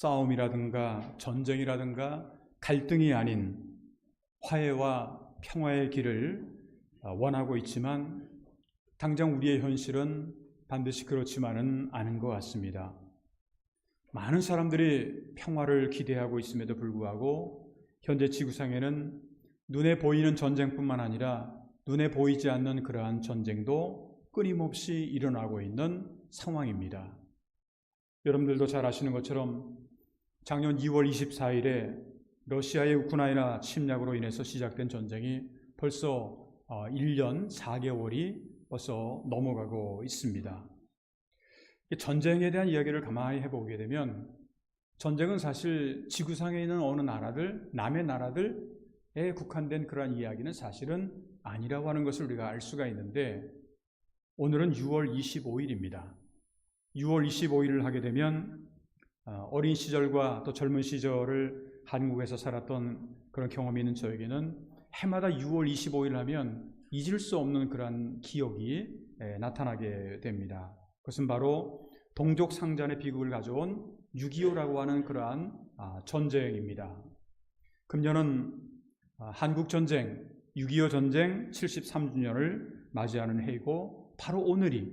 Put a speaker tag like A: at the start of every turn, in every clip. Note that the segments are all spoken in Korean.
A: 싸움이라든가 전쟁이라든가 갈등이 아닌 화해와 평화의 길을 원하고 있지만 당장 우리의 현실은 반드시 그렇지만은 않은 것 같습니다. 많은 사람들이 평화를 기대하고 있음에도 불구하고 현재 지구상에는 눈에 보이는 전쟁뿐만 아니라 눈에 보이지 않는 그러한 전쟁도 끊임없이 일어나고 있는 상황입니다. 여러분들도 잘 아시는 것처럼 작년 2월 24일에 러시아의 우크라이나 침략으로 인해서 시작된 전쟁이 벌써 1년 4개월이 벌써 넘어가고 있습니다. 전쟁에 대한 이야기를 가만히 해보게 되면 전쟁은 사실 지구상에 있는 어느 나라들, 남의 나라들에 국한된 그러한 이야기는 사실은 아니라고 하는 것을 우리가 알 수가 있는데 오늘은 6월 25일입니다. 6월 25일을 하게 되면 어린 시절과 또 젊은 시절을 한국에서 살았던 그런 경험이 있는 저에게는 해마다 6월 25일 하면 잊을 수 없는 그런 기억이 나타나게 됩니다. 그것은 바로 동족 상잔의 비극을 가져온 6.25라고 하는 그러한 전쟁입니다. 금년은 한국전쟁, 6.25 전쟁 73주년을 맞이하는 해이고 바로 오늘이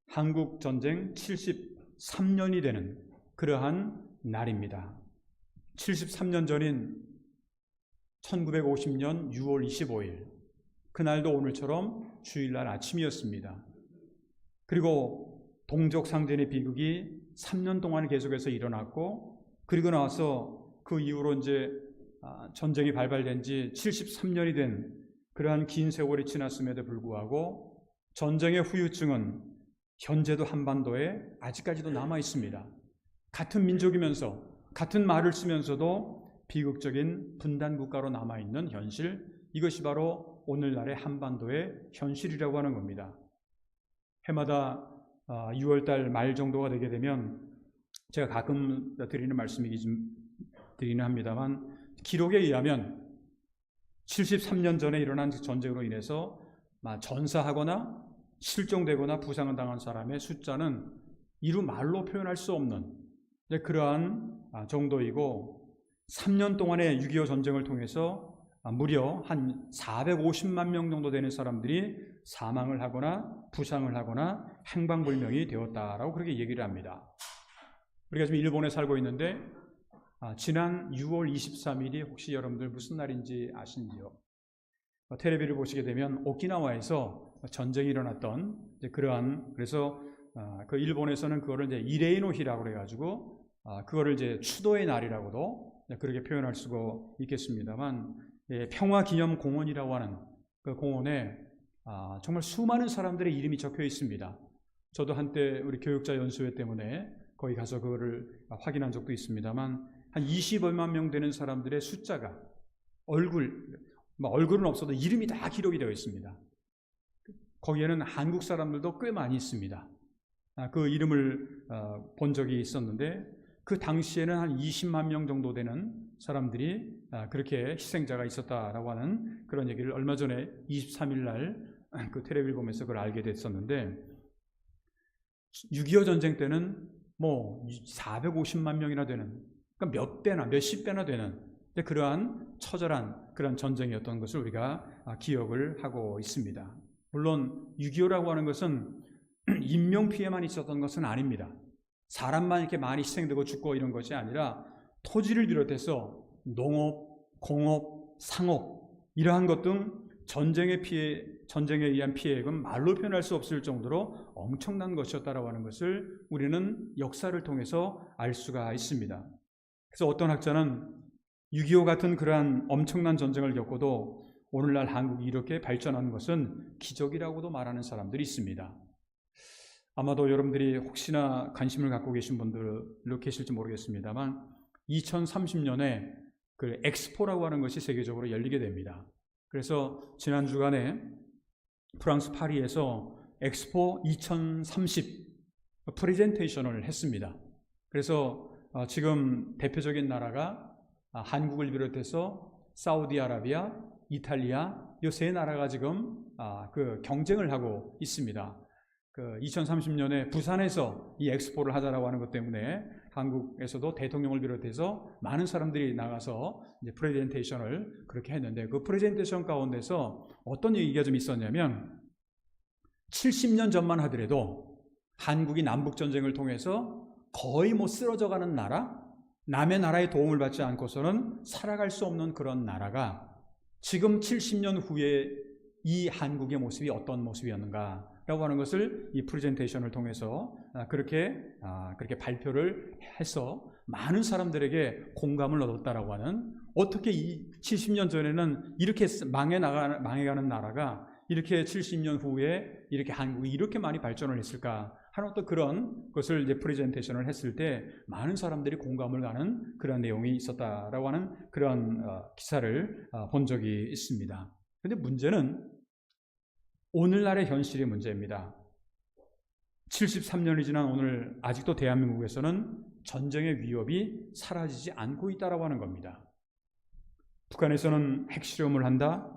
A: 한국전쟁 73년이 되는 그러한 날입니다. 73년 전인 1950년 6월 25일 그날도 오늘처럼 주일날 아침이었습니다. 그리고 동족 상잔의 비극이 3년 동안 계속해서 일어났고 그리고 나서 그 이후로 이제 전쟁이 발발된 지 73년이 된 그러한 긴 세월이 지났음에도 불구하고 전쟁의 후유증은 현재도 한반도에 아직까지도 남아 있습니다. 같은 민족이면서 같은 말을 쓰면서도 비극적인 분단 국가로 남아있는 현실, 이것이 바로 오늘날의 한반도의 현실이라고 하는 겁니다. 해마다 6월달 말 정도가 되게 되면 제가 가끔 드리는 말씀이긴 합니다만 기록에 의하면 73년 전에 일어난 전쟁으로 인해서 전사하거나 실종되거나 부상을 당한 사람의 숫자는 이루 말로 표현할 수 없는 그러한 정도이고 3년 동안의 6.25 전쟁을 통해서 무려 한 450만 명 정도 되는 사람들이 사망을 하거나 부상을 하거나 행방불명이 되었다라고 그렇게 얘기를 합니다. 우리가 지금 일본에 살고 있는데 지난 6월 23일이 혹시 여러분들 무슨 날인지 아시는지요? 텔레비를 보시게 되면 오키나와에서 전쟁이 일어났던 그러한 그래서 그 일본에서는 그거를 이제 이레이노히라고 그래가지고 그거를 이제 추도의 날이라고도 그렇게 표현할 수가 있겠습니다만 평화기념공원이라고 하는 그 공원에 정말 수많은 사람들의 이름이 적혀 있습니다. 저도 한때 우리 교육자 연수회 때문에 거기 가서 그거를 확인한 적도 있습니다만 한 20여만 명 되는 사람들의 숫자가 얼굴은 없어도 이름이 다 기록이 되어 있습니다. 거기에는 한국 사람들도 꽤 많이 있습니다. 그 이름을 본 적이 있었는데 그 당시에는 한 20만 명 정도 되는 사람들이 그렇게 희생자가 있었다라고 하는 그런 얘기를 얼마 전에 23일 날 그 텔레비를 보면서 그걸 알게 됐었는데 6.25 전쟁 때는 뭐 450만 명이나 되는 그러니까 몇 배나 몇십 배나 되는 그러한 처절한 그런 전쟁이었던 것을 우리가 기억을 하고 있습니다. 물론 6.25라고 하는 것은 인명피해만 있었던 것은 아닙니다. 사람만 이렇게 많이 희생되고 죽고 이런 것이 아니라 토지를 비롯해서 농업, 공업, 상업 이러한 것 등 전쟁에 의한 피해액은 말로 표현할 수 없을 정도로 엄청난 것이었다라고 하는 것을 우리는 역사를 통해서 알 수가 있습니다. 그래서 어떤 학자는 6.25 같은 그러한 엄청난 전쟁을 겪고도 오늘날 한국이 이렇게 발전하는 것은 기적이라고도 말하는 사람들이 있습니다. 아마도 여러분들이 혹시나 관심을 갖고 계신 분들도 계실지 모르겠습니다만 2030년에 그 엑스포라고 하는 것이 세계적으로 열리게 됩니다. 그래서 지난 주간에 프랑스 파리에서 엑스포 2030 프레젠테이션을 했습니다. 그래서 지금 대표적인 나라가 한국을 비롯해서 사우디아라비아, 이탈리아 이 세 나라가 지금 그 경쟁을 하고 있습니다. 그 2030년에 부산에서 이 엑스포를 하자라고 하는 것 때문에 한국에서도 대통령을 비롯해서 많은 사람들이 나가서 이제 프레젠테이션을 그렇게 했는데, 그 프레젠테이션 가운데서 어떤 얘기가 좀 있었냐면 70년 전만 하더라도 한국이 남북전쟁을 통해서 거의 쓰러져가는 나라, 남의 나라의 도움을 받지 않고서는 살아갈 수 없는 그런 나라가 지금 70년 후에 이 한국의 모습이 어떤 모습이었는가라고 하는 것을 이 프레젠테이션을 통해서 그렇게 발표를 해서 많은 사람들에게 공감을 얻었다라고 하는, 어떻게 이 70년 전에는 이렇게 망해가는 나라가 이렇게 70년 후에 이렇게 한국이 이렇게 많이 발전을 했을까 하는 어떤 그런 것을 이제 프레젠테이션을 했을 때 많은 사람들이 공감을 가는 그런 내용이 있었다라고 하는 그런 기사를 본 적이 있습니다. 그런데 문제는 오늘날의 현실의 문제입니다. 73년이 지난 오늘 아직도 대한민국에서는 전쟁의 위협이 사라지지 않고 있다라고 하는 겁니다. 북한에서는 핵실험을 한다,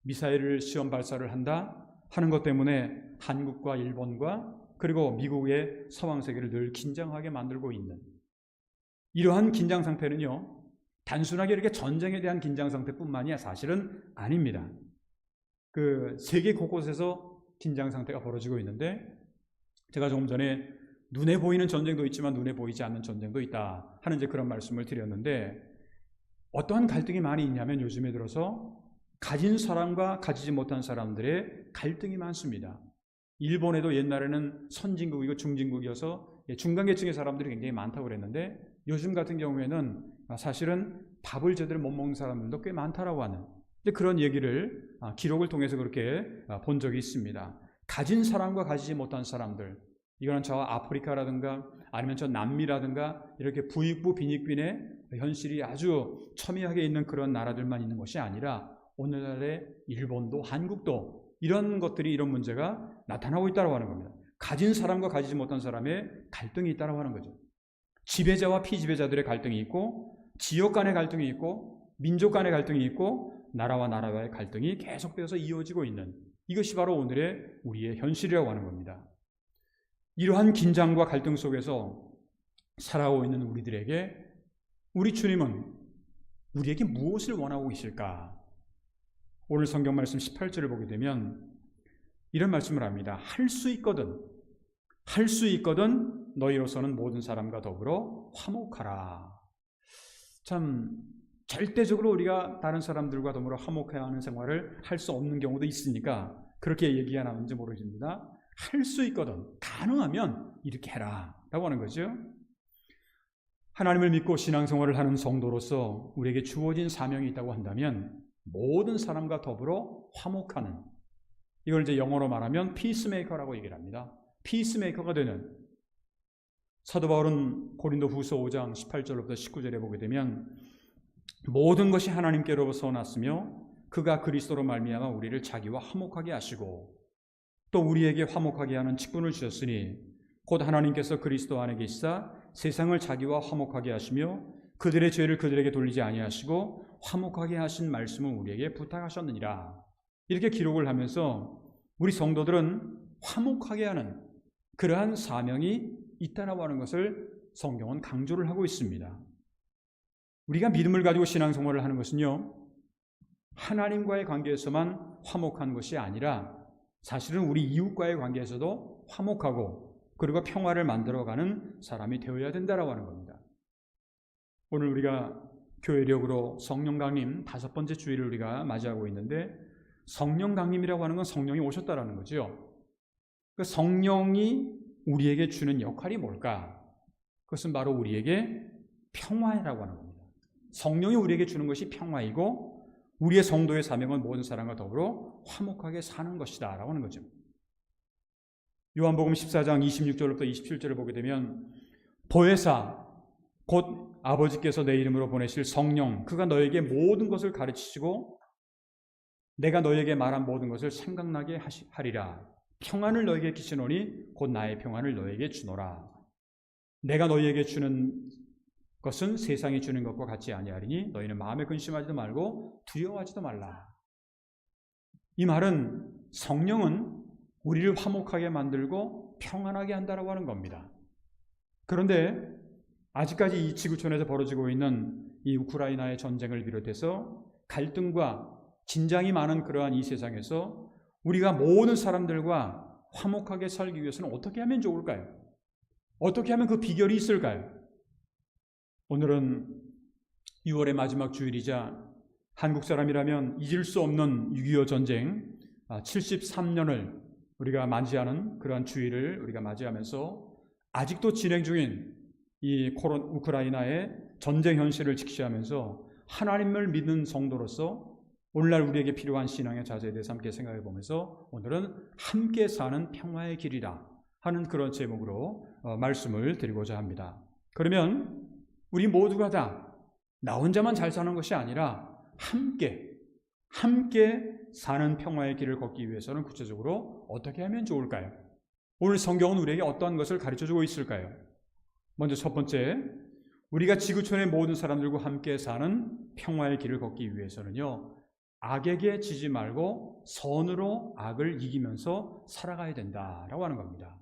A: 미사일을 시험 발사를 한다 하는 것 때문에 한국과 일본과 그리고 미국의 서방 세계를 늘 긴장하게 만들고 있는 이러한 긴장 상태는요, 단순하게 이렇게 전쟁에 대한 긴장 상태뿐만이 사실은 아닙니다. 그 세계 곳곳에서 긴장 상태가 벌어지고 있는데, 제가 조금 전에 눈에 보이는 전쟁도 있지만 눈에 보이지 않는 전쟁도 있다 하는 이제 그런 말씀을 드렸는데, 어떠한 갈등이 많이 있냐면 요즘에 들어서 가진 사람과 가지지 못한 사람들의 갈등이 많습니다. 일본에도 옛날에는 선진국이고 중진국이어서 중간계층의 사람들이 굉장히 많다고 그랬는데, 요즘 같은 경우에는 사실은 밥을 제대로 못 먹는 사람들도 꽤 많다라고 하는 그런 얘기를 기록을 통해서 그렇게 본 적이 있습니다. 가진 사람과 가지지 못한 사람들, 이거는 저 아프리카라든가 아니면 저 남미라든가 이렇게 부익부 빈익빈의 현실이 아주 첨예하게 있는 그런 나라들만 있는 것이 아니라 오늘날의 일본도 한국도 이런 것들이, 이런 문제가 나타나고 있다고 하는 겁니다. 가진 사람과 가지지 못한 사람의 갈등이 있다고 하는 거죠. 지배자와 피지배자들의 갈등이 있고, 지역 간의 갈등이 있고, 민족 간의 갈등이 있고, 나라와 나라와의 갈등이 계속되어서 이어지고 있는, 이것이 바로 오늘의 우리의 현실이라고 하는 겁니다. 이러한 긴장과 갈등 속에서 살아오고 있는 우리들에게 우리 주님은 우리에게 무엇을 원하고 계실까? 오늘 성경 말씀 18절을 보게 되면 이런 말씀을 합니다. 할 수 있거든 너희로서는 모든 사람과 더불어 화목하라. 참 절대적으로 우리가 다른 사람들과 더불어 화목해야 하는 생활을 할 수 없는 경우도 있으니까 그렇게 얘기가 나오는지 모르겠습니다. 할 수 있거든, 가능하면 이렇게 해라 라고 하는 거죠. 하나님을 믿고 신앙생활을 하는 성도로서 우리에게 주어진 사명이 있다고 한다면 모든 사람과 더불어 화목하는, 이걸 이제 영어로 말하면 피스메이커라고 얘기를 합니다. 피스메이커가 되는, 사도 바울은 고린도 후서 5장 18절부터 19절에 보게 되면 모든 것이 하나님께로부터 났으며 그가 그리스도로 말미암아 우리를 자기와 화목하게 하시고 또 우리에게 화목하게 하는 직분을 주셨으니 곧 하나님께서 그리스도 안에 계시사 세상을 자기와 화목하게 하시며 그들의 죄를 그들에게 돌리지 아니하시고 화목하게 하신 말씀을 우리에게 부탁하셨느니라. 이렇게 기록을 하면서 우리 성도들은 화목하게 하는 그러한 사명이 있다라고 하는 것을 성경은 강조를 하고 있습니다. 우리가 믿음을 가지고 신앙생활을 하는 것은요, 하나님과의 관계에서만 화목한 것이 아니라 사실은 우리 이웃과의 관계에서도 화목하고 그리고 평화를 만들어가는 사람이 되어야 된다라고 하는 겁니다. 오늘 우리가 교회력으로 성령 강림 5번째 주일을 우리가 맞이하고 있는데, 성령 강림이라고 하는 건 성령이 오셨다라는 거죠. 그 성령이 우리에게 주는 역할이 뭘까? 그것은 바로 우리에게 평화라고 하는 겁니다. 성령이 우리에게 주는 것이 평화이고 우리의 성도의 사명은 모든 사람과 더불어 화목하게 사는 것이다 라고 하는 거죠. 요한복음 14장 26절부터 27절을 보게 되면 보혜사 곧 아버지께서 내 이름으로 보내실 성령, 그가 너에게 모든 것을 가르치시고 내가 너에게 말한 모든 것을 생각나게 하리라. 평안을 너에게 끼치노니 곧 나의 평안을 너에게 주노라. 내가 너희에게 주는 것은 세상이 주는 것과 같지 아니하리니 너희는 마음에 근심하지도 말고 두려워하지도 말라. 이 말은 성령은 우리를 화목하게 만들고 평안하게 한다라고 하는 겁니다. 그런데 아직까지 이 지구촌에서 벌어지고 있는 이 우크라이나의 전쟁을 비롯해서 갈등과 긴장이 많은 그러한 이 세상에서 우리가 모든 사람들과 화목하게 살기 위해서는 어떻게 하면 좋을까요? 어떻게 하면 그 비결이 있을까요? 오늘은 6월의 마지막 주일이자 한국 사람이라면 잊을 수 없는 6.25 전쟁 73년을 우리가 맞이하는 그러한 주일을 우리가 맞이하면서 아직도 진행 중인 이 우크라이나의 전쟁 현실을 직시하면서 하나님을 믿는 성도로서 오늘날 우리에게 필요한 신앙의 자세에 대해서 함께 생각해 보면서 오늘은 함께 사는 평화의 길이라 하는 그런 제목으로 말씀을 드리고자 합니다. 그러면 우리 모두가 다 나 혼자만 잘 사는 것이 아니라 함께 사는 평화의 길을 걷기 위해서는 구체적으로 어떻게 하면 좋을까요? 오늘 성경은 우리에게 어떠한 것을 가르쳐주고 있을까요? 먼저 첫 번째, 우리가 지구촌의 모든 사람들과 함께 사는 평화의 길을 걷기 위해서는요, 악에게 지지 말고 선으로 악을 이기면서 살아가야 된다라고 하는 겁니다.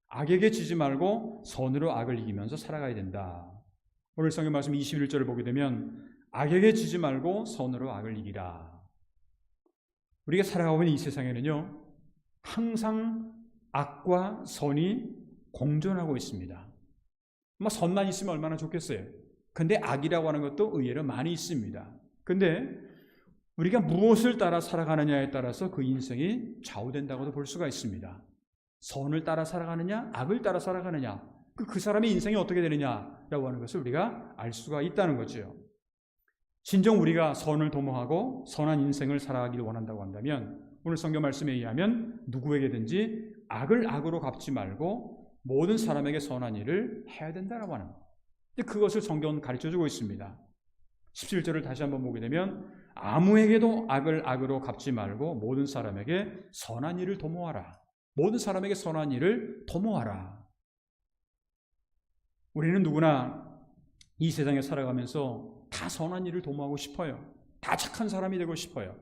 A: 악에게 지지 말고 선으로 악을 이기면서 살아가야 된다. 오늘 성경 말씀 21절을 보게 되면 악에게 지지 말고 선으로 악을 이기라. 우리가 살아가고 있는 이 세상에는요, 항상 악과 선이 공존하고 있습니다. 선만 있으면 얼마나 좋겠어요. 근데 악이라고 하는 것도 의외로 많이 있습니다. 근데 우리가 무엇을 따라 살아가느냐에 따라서 그 인생이 좌우된다고도 볼 수가 있습니다. 선을 따라 살아가느냐, 악을 따라 살아가느냐, 그 사람의 인생이 어떻게 되느냐라고 하는 것을 우리가 알 수가 있다는 거죠. 진정 우리가 선을 도모하고 선한 인생을 살아가기를 원한다고 한다면 오늘 성경 말씀에 의하면 누구에게든지 악을 악으로 갚지 말고 모든 사람에게 선한 일을 해야 된다고 하는 거예요. 그것을 성경은 가르쳐주고 있습니다. 17절을 다시 한번 보게 되면 아무에게도 악을 악으로 갚지 말고 모든 사람에게 선한 일을 도모하라. 모든 사람에게 선한 일을 도모하라. 우리는 누구나 이 세상에 살아가면서 다 선한 일을 도모하고 싶어요. 다 착한 사람이 되고 싶어요.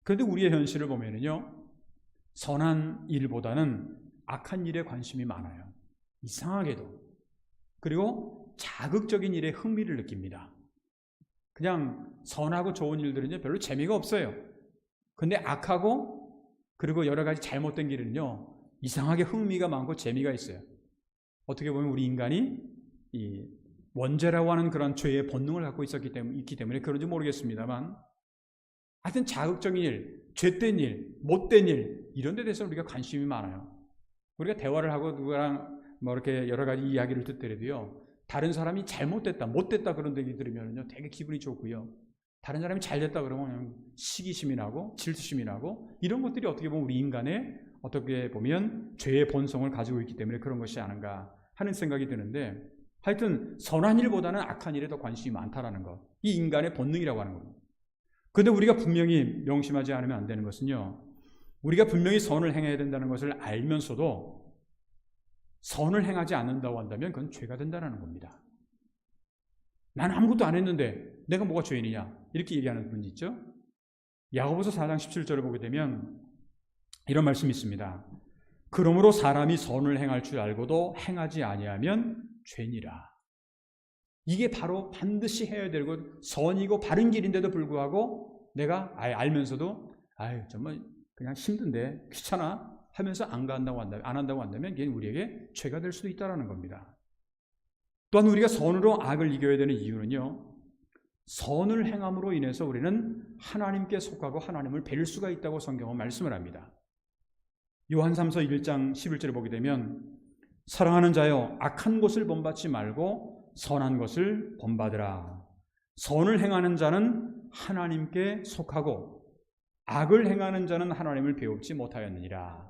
A: 그런데 우리의 현실을 보면요, 선한 일보다는 악한 일에 관심이 많아요. 이상하게도. 그리고 자극적인 일에 흥미를 느낍니다. 그냥 선하고 좋은 일들은요, 별로 재미가 없어요. 근데 악하고 그리고 여러 가지 잘못된 길은요, 이상하게 흥미가 많고 재미가 있어요. 어떻게 보면 우리 인간이 이 원죄라고 하는 그런 죄의 본능을 갖고 있기 때문에 그런지 모르겠습니다만, 하여튼 자극적인 일, 죄된 일, 못된 일, 이런 데 대해서 우리가 관심이 많아요. 우리가 대화를 하고 누구랑 이렇게 여러 가지 이야기를 듣더라도요, 다른 사람이 잘못됐다, 못됐다 그런 얘기 들으면요, 되게 기분이 좋고요. 다른 사람이 잘됐다 그러면 그냥 시기심이 나고 질투심이 나고, 이런 것들이 어떻게 보면 우리 인간의 어떻게 보면 죄의 본성을 가지고 있기 때문에 그런 것이 아닌가 하는 생각이 드는데, 하여튼 선한 일보다는 악한 일에 더 관심이 많다라는 것, 이 인간의 본능이라고 하는 겁니다. 그런데 우리가 분명히 명심하지 않으면 안 되는 것은요, 우리가 분명히 선을 행해야 된다는 것을 알면서도 선을 행하지 않는다고 한다면 그건 죄가 된다는 겁니다. 난 아무것도 안 했는데 내가 뭐가 죄인이냐, 이렇게 얘기하는 분이 있죠. 야고보서 4장 17절을 보게 되면 이런 말씀이 있습니다. 그러므로 사람이 선을 행할 줄 알고도 행하지 아니하면 죄니라. 이게 바로 반드시 해야 되고 선이고 바른 길인데도 불구하고 내가 알면서도 정말 그냥 힘든데 귀찮아 하면서 안 한다고 한다면 그게 우리에게 죄가 될 수도 있다는 겁니다. 또한 우리가 선으로 악을 이겨야 되는 이유는요, 선을 행함으로 인해서 우리는 하나님께 속하고 하나님을 뵐 수가 있다고 성경은 말씀을 합니다. 요한 3서 1장 11절을 보게 되면 사랑하는 자여, 악한 것을 본받지 말고 선한 것을 본받으라. 선을 행하는 자는 하나님께 속하고 악을 행하는 자는 하나님을 배우지 못하였느니라.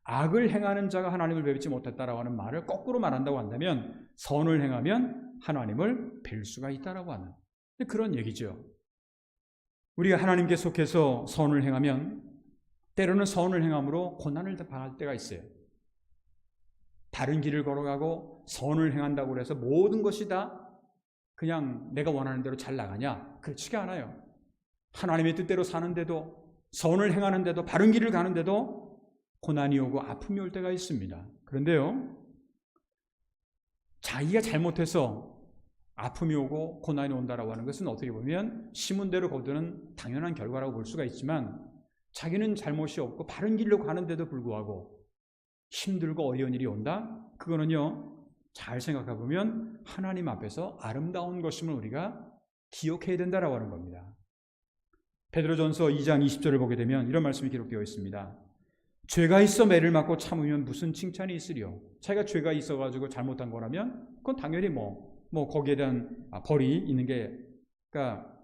A: 악을 행하는 자가 하나님을 배우지 못했다라고 하는 말을 거꾸로 말한다고 한다면 선을 행하면 하나님을 뵐 수가 있다라고 하는 그런 얘기죠. 우리가 하나님께 속해서 선을 행하면 때로는 선을 행함으로 고난을 당할 때가 있어요. 다른 길을 걸어가고 선을 행한다고 해서 모든 것이 다 그냥 내가 원하는 대로 잘 나가냐? 그렇지가 않아요. 하나님의 뜻대로 사는데도, 선을 행하는데도, 바른 길을 가는데도 고난이 오고 아픔이 올 때가 있습니다. 그런데요, 자기가 잘못해서 아픔이 오고 고난이 온다라고 하는 것은 어떻게 보면 시문대로 거두는 당연한 결과라고 볼 수가 있지만, 자기는 잘못이 없고 바른 길로 가는데도 불구하고 힘들고 어려운 일이 온다? 그거는요, 잘 생각해 보면 하나님 앞에서 아름다운 것임을 우리가 기억해야 된다라고 하는 겁니다. 베드로전서 2장 20절을 보게 되면 이런 말씀이 기록되어 있습니다. 죄가 있어 매를 맞고 참으면 무슨 칭찬이 있으리요. 자기가 죄가 있어가지고 잘못한 거라면 그건 당연히 거기에 대한 벌이 있는 게, 그러니까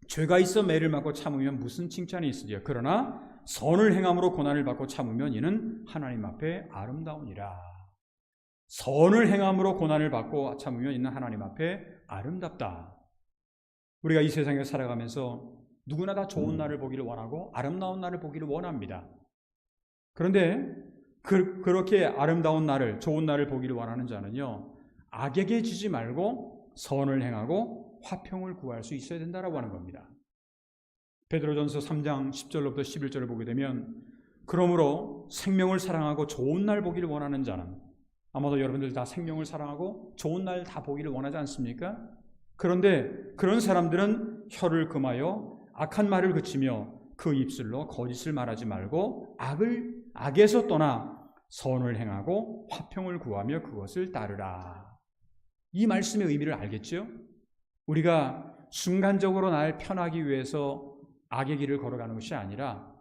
A: 죄가 있어 매를 맞고 참으면 무슨 칭찬이 있으리요. 그러나 선을 행함으로 고난을 받고 참으면 이는 하나님 앞에 아름다우니라. 선을 행함으로 고난을 받고 참으면 이는 하나님 앞에 아름답다. 우리가 이 세상에 살아가면서 누구나 다 좋은 날을 보기를 원하고 아름다운 날을 보기를 원합니다. 그런데 그렇게 아름다운 날을, 좋은 날을 보기를 원하는 자는요, 악에게 지지 말고 선을 행하고 화평을 구할 수 있어야 된다라고 하는 겁니다. 베드로전서 3장 10절로부터 11절을 보게 되면, 그러므로 생명을 사랑하고 좋은 날 보기를 원하는 자는, 아마도 여러분들 다 생명을 사랑하고 좋은 날 다 보기를 원하지 않습니까? 그런데 그런 사람들은 혀를 금하여 악한 말을 그치며 그 입술로 거짓을 말하지 말고 악에서 떠나 선을 행하고 화평을 구하며 그것을 따르라. 이 말씀의 의미를 알겠죠? 우리가 순간적으로 날 편하기 위해서 악의 길을 걸어가는 것이 아니라,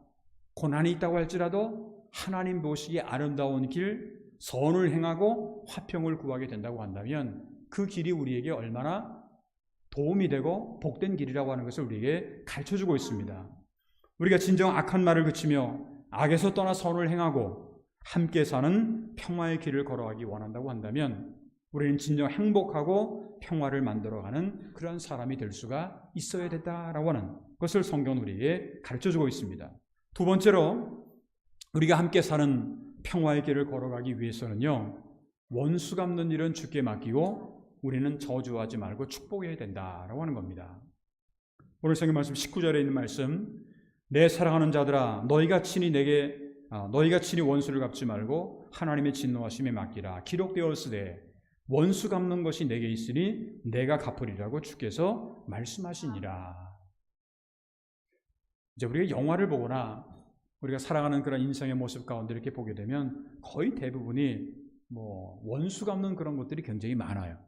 A: 고난이 있다고 할지라도 하나님 보시기에 아름다운 길, 선을 행하고 화평을 구하게 된다고 한다면 그 길이 우리에게 얼마나 도움이 되고 복된 길이라고 하는 것을 우리에게 가르쳐주고 있습니다. 우리가 진정 악한 말을 그치며 악에서 떠나 선을 행하고 함께 사는 평화의 길을 걸어가기 원한다고 한다면 우리는 진정 행복하고 평화를 만들어가는 그런 사람이 될 수가 있어야 된다라고 하는 것을 성경은 우리에게 가르쳐주고 있습니다. 두 번째로, 우리가 함께 사는 평화의 길을 걸어가기 위해서는요, 원수 갚는 일은 주께 맡기고 우리는 저주하지 말고 축복해야 된다라고 하는 겁니다. 오늘 성경 말씀 19절에 있는 말씀, 내 사랑하는 자들아 너희가 친히 원수를 갚지 말고 하나님의 진노하심에 맡기라. 기록되었으되 원수 갚는 것이 내게 있으니 내가 갚으리라고 주께서 말씀하시니라. 이제 우리가 영화를 보거나 우리가 살아가는 그런 인생의 모습 가운데 이렇게 보게 되면 거의 대부분이 원수 갚는 그런 것들이 굉장히 많아요.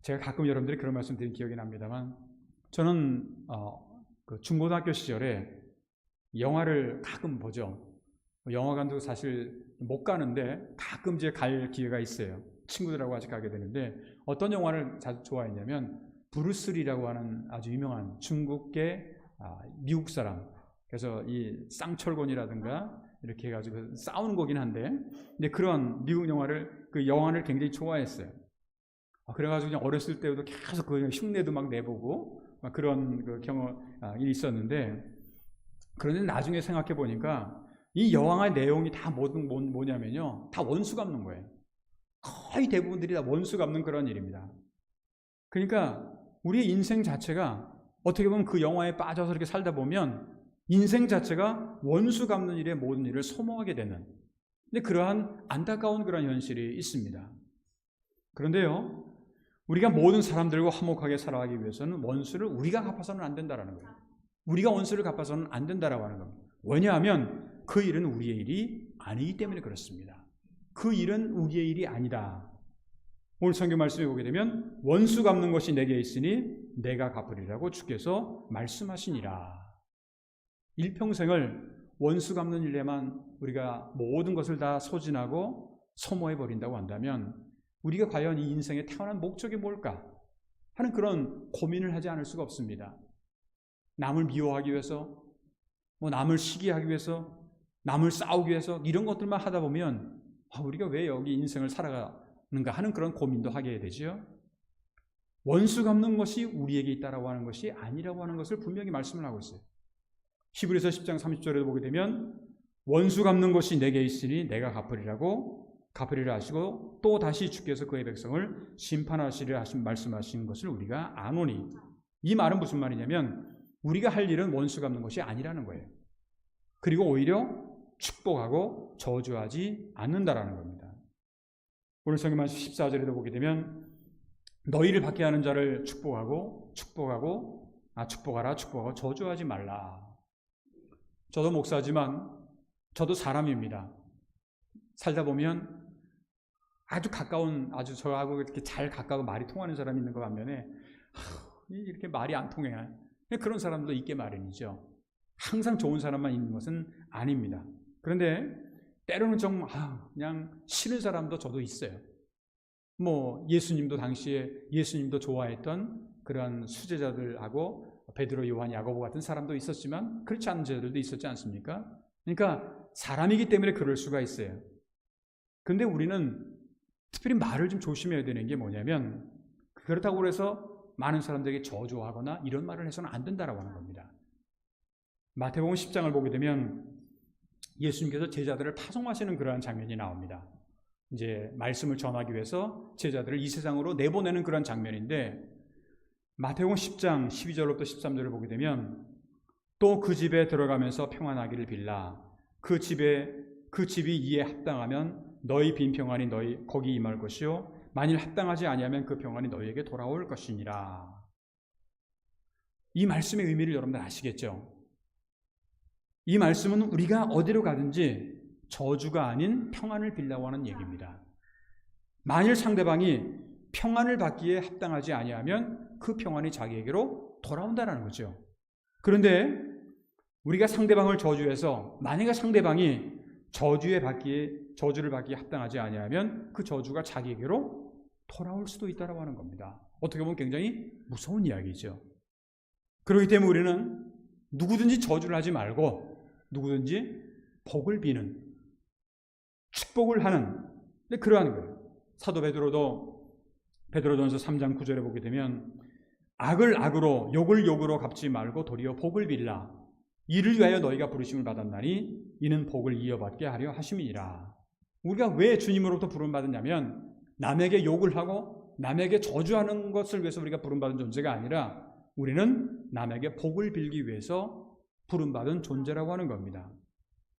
A: 제가 가끔 여러분들이 그런 말씀 드린 기억이 납니다만, 저는 그 중고등학교 시절에 영화를 가끔 보죠. 영화관도 사실 못 가는데 가끔 이제 갈 기회가 있어요. 친구들하고 같이 가게 되는데, 어떤 영화를 자주 좋아했냐면 브루스리라고 하는 아주 유명한 중국계 미국 사람, 그래서 이 쌍철곤이라든가 이렇게 해가지고 싸우는 거긴 한데, 근데 그런 미국 그 영화를 굉장히 좋아했어요. 그래가지고 그냥 어렸을 때도 계속 그 흉내도 막 내보고 막 그런 그 경험이 있었는데, 그런데 나중에 생각해 보니까 이 영화의 내용이 다 뭐냐면요, 다 원수 갚는 거예요. 거의 대부분들이 다 원수 갚는 그런 일입니다. 그러니까 우리의 인생 자체가 어떻게 보면 그 영화에 빠져서 이렇게 살다 보면 인생 자체가 원수 갚는 일에 모든 일을 소모하게 되는, 근데 그러한 안타까운 그런 현실이 있습니다. 그런데요, 우리가 모든 사람들과 화목하게 살아가기 위해서는 원수를 우리가 갚아서는 안 된다라는 거예요. 우리가 원수를 갚아서는 안 된다라고 하는 겁니다. 왜냐하면 그 일은 우리의 일이 아니기 때문에 그렇습니다. 그 일은 우리의 일이 아니다. 오늘 성경 말씀에 보게 되면 원수 갚는 것이 내게 있으니 내가 갚으리라고 주께서 말씀하시니라. 일평생을 원수 갚는 일에만 우리가 모든 것을 다 소진하고 소모해버린다고 한다면 우리가 과연 이 인생에 태어난 목적이 뭘까 하는 그런 고민을 하지 않을 수가 없습니다. 남을 미워하기 위해서, 남을 시기하기 위해서, 남을 싸우기 위해서 이런 것들만 하다 보면 우리가 왜 여기 인생을 살아가는가 하는 그런 고민도 하게 되죠. 원수 갚는 것이 우리에게 있다라고 하는 것이 아니라고 하는 것을 분명히 말씀을 하고 있어요. 히브리서 10장 30절에도 보게 되면 원수 갚는 것이 내게 있으니 내가 갚으리라 하시고, 또 다시 주께서 그의 백성을 심판하시리라 말씀하신 것을 우리가 아노니. 이 말은 무슨 말이냐면 우리가 할 일은 원수 갚는 것이 아니라는 거예요. 그리고 오히려 축복하고 저주하지 않는다라는 겁니다. 오늘 성경 말씀 14절에도 보게 되면 너희를 받게 하는 자를 축복하라 저주하지 말라. 저도 목사지만 저도 사람입니다. 살다 보면 아주 저하고 이렇게 잘 가까운 말이 통하는 사람이 있는 것 반면에 이렇게 말이 안 통해요. 그런 사람도 있게 마련이죠. 항상 좋은 사람만 있는 것은 아닙니다. 그런데 때로는 좀 그냥 싫은 사람도 저도 있어요. 예수님도 당시에 예수님도 좋아했던 그런 수제자들하고 베드로, 요한, 야고보 같은 사람도 있었지만 그렇지 않은 제자들도 있었지 않습니까? 그러니까 사람이기 때문에 그럴 수가 있어요. 그런데 우리는 특별히 말을 좀 조심해야 되는 게 뭐냐면 그렇다고 해서 많은 사람들에게 저주하거나 이런 말을 해서는 안 된다라고 하는 겁니다. 마태복음 10장을 보게 되면 예수님께서 제자들을 파송하시는 그러한 장면이 나옵니다. 이제 말씀을 전하기 위해서 제자들을 이 세상으로 내보내는 그런 장면인데 마태복음 10장 12절부터 13절을 보게 되면 또 그 집에 들어가면서 평안하기를 빌라. 그 집이 이에 합당하면 너희 빈 평안이 너희 거기 임할 것이요 만일 합당하지 아니하면 그 평안이 너희에게 돌아올 것이니라. 이 말씀의 의미를 여러분들 아시겠죠? 이 말씀은 우리가 어디로 가든지 저주가 아닌 평안을 빌라고 하는 얘기입니다. 만일 상대방이 평안을 받기에 합당하지 아니하면 그 평안이 자기에게로 돌아온다는 거죠. 그런데 우리가 상대방을 저주해서 만약에 상대방이 저주를 받기에 합당하지 아니하면 그 저주가 자기에게로 돌아올 수도 있다고 하는 겁니다. 어떻게 보면 굉장히 무서운 이야기죠. 그렇기 때문에 우리는 누구든지 저주를 하지 말고 누구든지 복을 비는 축복을 하는 그러한 거예요. 사도 베드로도 베드로전서 3장 9절에 보게 되면 악을 악으로 욕을 욕으로 갚지 말고 도리어 복을 빌라. 이를 위하여 너희가 부르심을 받았나니 이는 복을 이어받게 하려 하심이니라. 우리가 왜 주님으로부터 부름받았냐면 남에게 욕을 하고 남에게 저주하는 것을 위해서 우리가 부름받은 존재가 아니라 우리는 남에게 복을 빌기 위해서 부름받은 존재라고 하는 겁니다.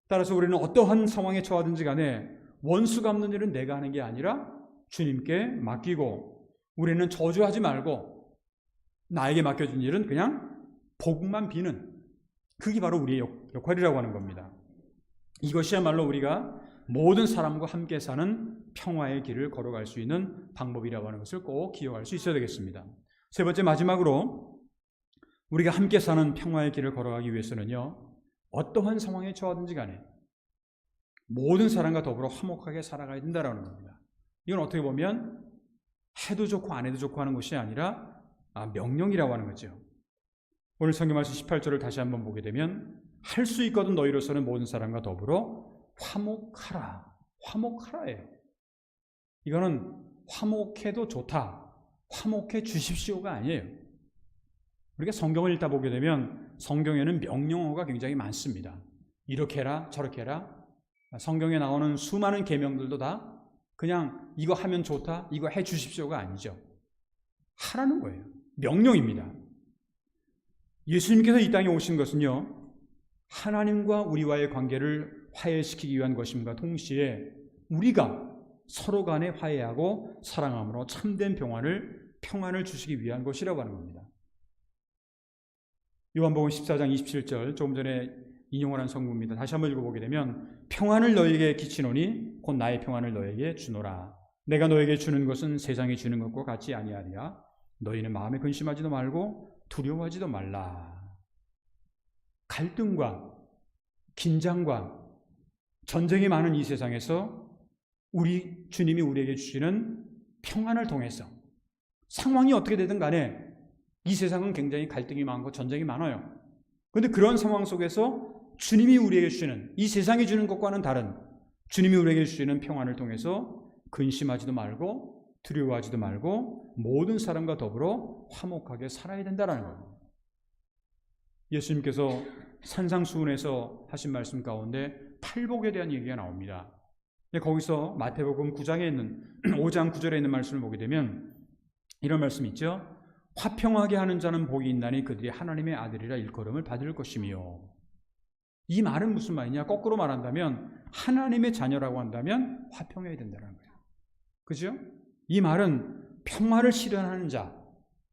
A: 따라서 우리는 어떠한 상황에 처하든지 간에 원수 갚는 일은 내가 하는 게 아니라 주님께 맡기고 우리는 저주하지 말고 나에게 맡겨준 일은 그냥 복만 비는 그게 바로 우리의 역할이라고 하는 겁니다. 이것이야말로 우리가 모든 사람과 함께 사는 평화의 길을 걸어갈 수 있는 방법이라고 하는 것을 꼭 기억할 수 있어야 되겠습니다. 세 번째 마지막으로 우리가 함께 사는 평화의 길을 걸어가기 위해서는요. 어떠한 상황에 처하든지 간에 모든 사람과 더불어 화목하게 살아가야 된다는 겁니다. 이건 어떻게 보면 해도 좋고 안 해도 좋고 하는 것이 아니라 명령이라고 하는 거죠. 오늘 성경 말씀 18절을 다시 한번 보게 되면 할 수 있거든 너희로서는 모든 사람과 더불어 화목하라. 화목하라예요. 이거는 화목해도 좋다. 화목해 주십시오가 아니에요. 우리가 성경을 읽다 보게 되면 성경에는 명령어가 굉장히 많습니다. 이렇게 해라 저렇게 해라. 성경에 나오는 수많은 계명들도 다 그냥 이거 하면 좋다 이거 해 주십시오가 아니죠. 하라는 거예요. 명령입니다. 예수님께서 이 땅에 오신 것은요. 하나님과 우리와의 관계를 화해시키기 위한 것임과 동시에 우리가 서로 간에 화해하고 사랑함으로 참된 평안을 주시기 위한 것이라고 하는 겁니다. 요한복음 14장 27절 조금 전에 인용을 한 성구입니다. 다시 한번 읽어보게 되면 평안을 너희에게 끼치노니 곧 나의 평안을 너희에게 주노라. 내가 너희에게 주는 것은 세상이 주는 것과 같지 아니하리라. 너희는 마음에 근심하지도 말고 두려워하지도 말라. 갈등과 긴장과 전쟁이 많은 이 세상에서 우리 주님이 우리에게 주시는 평안을 통해서 상황이 어떻게 되든 간에 이 세상은 굉장히 갈등이 많고 전쟁이 많아요. 그런데 그런 상황 속에서 주님이 우리에게 주시는 이 세상이 주는 것과는 다른 주님이 우리에게 주시는 평안을 통해서 근심하지도 말고 두려워하지도 말고 모든 사람과 더불어 화목하게 살아야 된다는 거예요. 예수님께서 산상수훈에서 하신 말씀 가운데 팔복에 대한 얘기가 나옵니다. 거기서 마태복음 9장에 있는 5장 9절에 있는 말씀을 보게 되면 이런 말씀이 있죠. 화평하게 하는 자는 복이 있나니 그들이 하나님의 아들이라 일컬음을 받을 것이며. 이 말은 무슨 말이냐? 거꾸로 말한다면 하나님의 자녀라고 한다면 화평해야 된다는 거예요. 그죠? 이 말은 평화를 실현하는 자,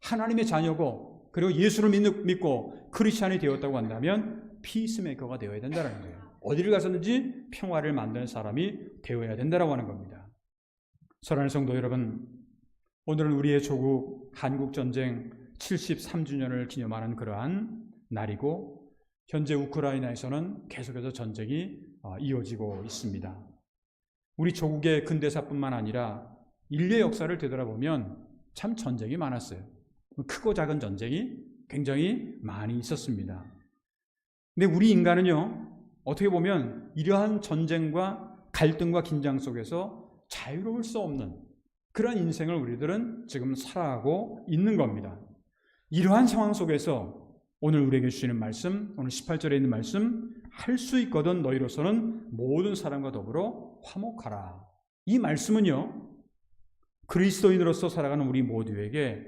A: 하나님의 자녀고 그리고 예수를 믿고 크리스찬이 되었다고 한다면 피스메이커가 되어야 된다는 거예요. 어디를 가서든지 평화를 만드는 사람이 되어야 된다고 하는 겁니다. 사랑하는 성도 여러분, 오늘은 우리의 조국 한국전쟁 73주년을 기념하는 그러한 날이고 현재 우크라이나에서는 계속해서 전쟁이 이어지고 있습니다. 우리 조국의 근대사뿐만 아니라 인류의 역사를 되돌아보면 참 전쟁이 많았어요. 크고 작은 전쟁이 굉장히 많이 있었습니다. 근데 우리 인간은요, 어떻게 보면 이러한 전쟁과 갈등과 긴장 속에서 자유로울 수 없는 그런 인생을 우리들은 지금 살아가고 있는 겁니다. 이러한 상황 속에서 오늘 우리에게 주시는 말씀, 오늘 18절에 있는 말씀, 할 수 있거든 너희로서는 모든 사람과 더불어 화목하라. 이 말씀은요, 그리스도인으로서 살아가는 우리 모두에게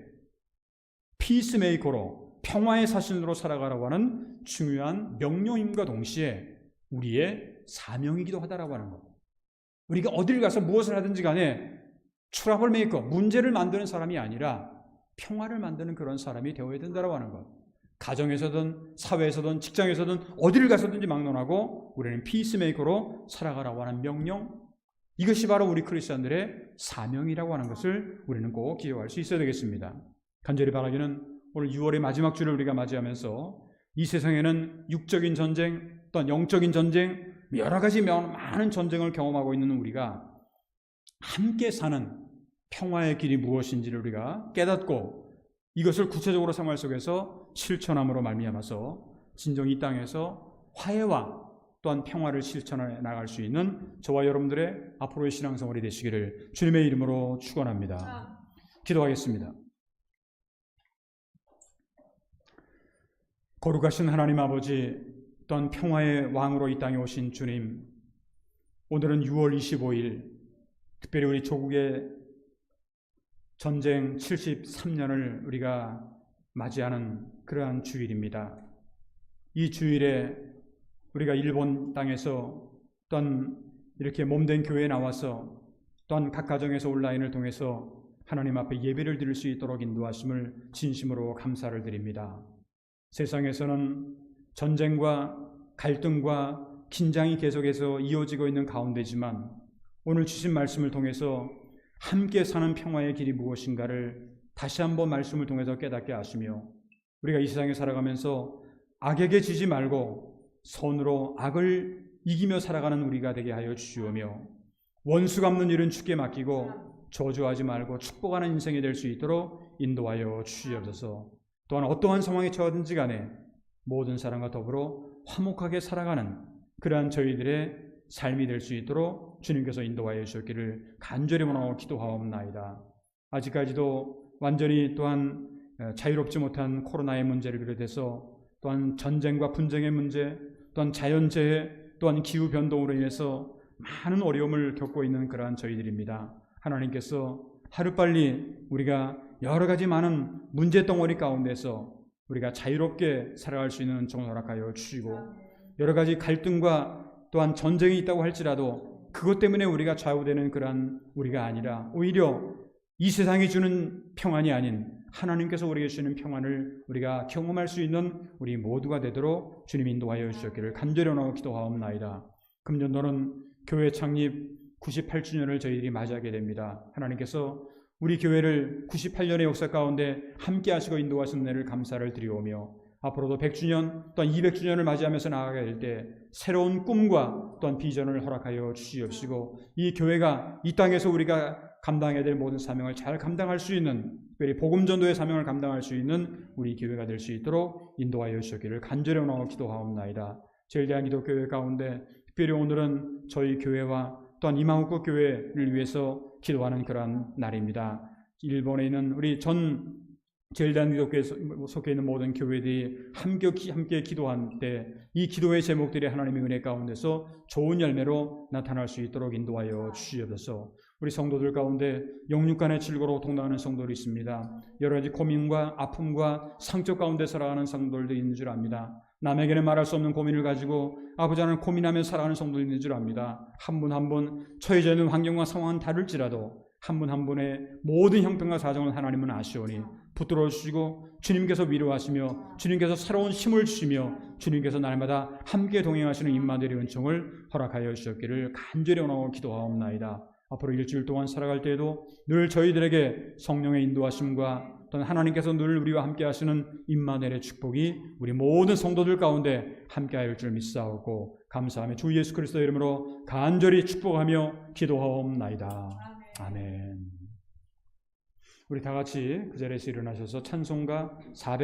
A: 피스메이커로 평화의 사신으로 살아가라고 하는 중요한 명령임과 동시에 우리의 사명이기도 하다라고 하는 것. 우리가 어딜 가서 무엇을 하든지 간에 트러블 메이커, 문제를 만드는 사람이 아니라 평화를 만드는 그런 사람이 되어야 된다고 하는 것. 가정에서든 사회에서든 직장에서든 어디를 가서든지 막론하고 우리는 피스메이커로 살아가라고 하는 명령, 이것이 바로 우리 크리스천들의 사명이라고 하는 것을 우리는 꼭 기억할 수 있어야 되겠습니다. 간절히 바라기는 오늘 6월의 마지막 주를 우리가 맞이하면서 이 세상에는 육적인 전쟁, 또한 영적인 전쟁, 여러 가지 많은 전쟁을 경험하고 있는 우리가 함께 사는 평화의 길이 무엇인지를 우리가 깨닫고 이것을 구체적으로 생활 속에서 실천함으로 말미암아서 진정 이 땅에서 화해와 또한 평화를 실천해 나갈 수 있는 저와 여러분들의 앞으로의 신앙생활이 되시기를 주님의 이름으로 축원합니다. 기도하겠습니다. 거룩하신 하나님 아버지, 또한 평화의 왕으로 이 땅에 오신 주님, 오늘은 6월 25일 특별히 우리 조국의 전쟁 73년을 우리가 맞이하는 그러한 주일입니다. 이 주일에 우리가 일본 땅에서 또한 이렇게 몸된 교회에 나와서 또한 각 가정에서 온라인을 통해서 하나님 앞에 예배를 드릴 수 있도록 인도하심을 진심으로 감사를 드립니다. 세상에서는 전쟁과 갈등과 긴장이 계속해서 이어지고 있는 가운데지만 오늘 주신 말씀을 통해서 함께 사는 평화의 길이 무엇인가를 다시 한번 말씀을 통해서 깨닫게 하시며 우리가 이 세상에 살아가면서 악에게 지지 말고 선으로 악을 이기며 살아가는 우리가 되게 하여 주시오며 원수 갚는 일은 주께 맡기고 저주하지 말고 축복하는 인생이 될 수 있도록 인도하여 주시옵소서. 또한 어떠한 상황에 처하든지 간에 모든 사람과 더불어 화목하게 살아가는 그러한 저희들의 삶이 될 수 있도록 주님께서 인도하여 주셨기를 간절히 원하고 기도하옵나이다. 아직까지도 완전히 또한 자유롭지 못한 코로나의 문제를 비롯해서 또한 전쟁과 분쟁의 문제, 또한 자연재해, 또한 기후변동으로 인해서 많은 어려움을 겪고 있는 그러한 저희들입니다. 하나님께서 하루빨리 우리가 여러 가지 많은 문제덩어리 가운데서 우리가 자유롭게 살아갈 수 있는 정을 허락하여 주시고 여러 가지 갈등과 또한 전쟁이 있다고 할지라도 그것 때문에 우리가 좌우되는 그러한 우리가 아니라 오히려 이 세상이 주는 평안이 아닌 하나님께서 우리에게 주시는 평안을 우리가 경험할 수 있는 우리 모두가 되도록 주님 인도하여 주셨기를 간절히 원하고 기도하옵나이다. 금년도는 교회 창립 98주년을 저희들이 맞이하게 됩니다. 하나님께서 우리 교회를 98년의 역사 가운데 함께 하시고 인도하신 은혜를 감사를 드리오며 앞으로도 100주년 또한 200주년을 맞이하면서 나아가게 될 때 새로운 꿈과 또한 비전을 허락하여 주시옵시고 이 교회가 이 땅에서 우리가 감당해야 될 모든 사명을 잘 감당할 수 있는 특별히 복음전도의 사명을 감당할 수 있는 우리 교회가 될 수 있도록 인도하여 주시기를 간절히 원하고 기도하옵나이다. 제일대한 기독교회 가운데 특별히 오늘은 저희 교회와 또한 이마음껏 교회를 위해서 기도하는 그러한 날입니다. 일본에 있는 우리 전 제일대한 기독교에 속해 있는 모든 교회들이 함께 기도한 때 이 기도의 제목들이 하나님의 은혜 가운데서 좋은 열매로 나타날 수 있도록 인도하여 주시옵소서. 우리 성도들 가운데 영육간의 질고로 동당하는 성도들이 있습니다. 여러 가지 고민과 아픔과 상처 가운데 살아가는 성도들도 있는 줄 압니다. 남에게는 말할 수 없는 고민을 가지고 아버지 하나님 고민하며 살아가는 성도들이 있는 줄 압니다. 한 분 한 분 처해져 있는 환경과 상황은 다를지라도 한 분 한 분의 모든 형편과 사정을 하나님은 아시오니 붙들어 주시고 주님께서 위로하시며 주님께서 새로운 힘을 주시며 주님께서 날마다 함께 동행하시는 임마누엘의 은총을 허락하여 주셨기를 간절히 원하고 기도하옵나이다. 앞으로 일주일 동안 살아갈 때에도 늘 저희들에게 성령의 인도하심과 또는 하나님께서 늘 우리와 함께 하시는 임마누엘의 축복이 우리 모든 성도들 가운데 함께하여 줄 믿사오고 감사하며 주 예수 그리스도의 이름으로 간절히 축복하며 기도하옵나이다. 아멘. 우리 다 같이 그 자리에서 일어나셔서 찬송가 400